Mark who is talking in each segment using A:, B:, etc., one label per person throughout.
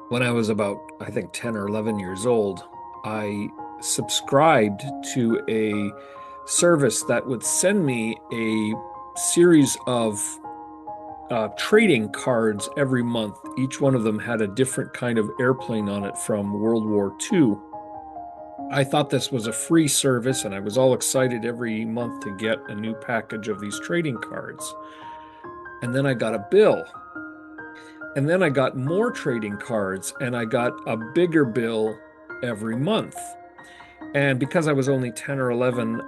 A: When I was about, I think, 10 or 11 years old, I subscribed to a service that would send me a series of trading cards every month. Each one of them had a different kind of airplane on it from World War II. I thought this was a free service, and I was all excited every month to get a new package of these trading cards. And then I got a bill. And then I got more trading cards, and I got a bigger bill every month. And because I was only 10 or 11,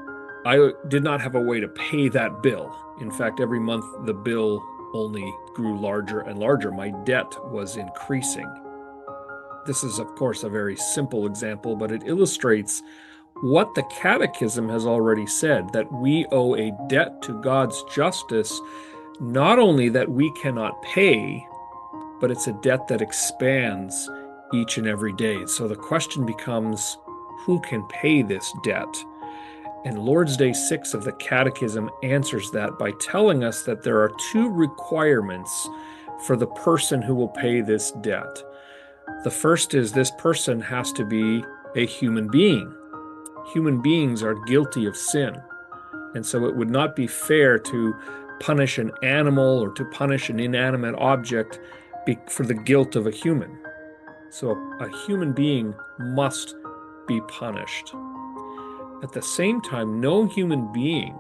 A: I did not have a way to pay that bill. In fact, every month the bill only grew larger and larger. My debt was increasing. This is, of course, a very simple example, but it illustrates what the Catechism has already said, that we owe a debt to God's justice, not only that we cannot pay, but it's a debt that expands each and every day. So the question becomes, who can pay this debt? And Lord's Day 6 of the Catechism answers that by telling us that there are two requirements for the person who will pay this debt. The first is this person has to be a human being. Human beings are guilty of sin. And so it would not be fair to punish an animal or to punish an inanimate object for the guilt of a human. So a human being must be punished. At the same time, no human being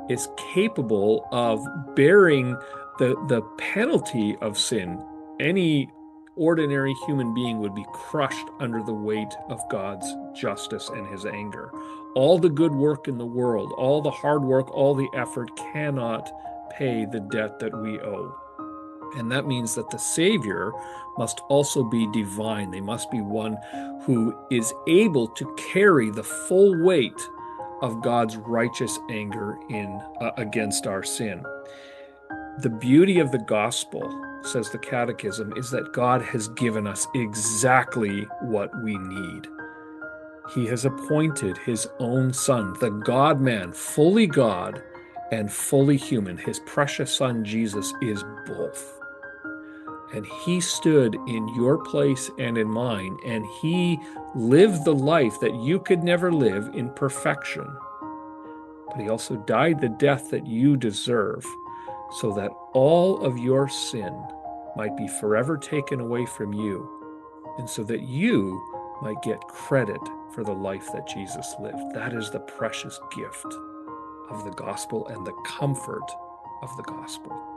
A: is capable of bearing the penalty of sin. Any ordinary human being would be crushed under the weight of God's justice and his anger. All the good work in the world, all the hard work, all the effort cannot pay the debt that we owe. And that means that the Savior must also be divine. They must be one who is able to carry the full weight of God's righteous anger against our sin. The beauty of the gospel, says the Catechism, is that God has given us exactly what we need. He has appointed his own Son, the God-man, fully God and fully human. His precious Son, Jesus, is both. And he stood in your place and in mine, and he lived the life that you could never live in perfection. But he also died the death that you deserve, so that all of your sin might be forever taken away from you, and so that you might get credit for the life that Jesus lived. That is the precious gift of the gospel and the comfort of the gospel.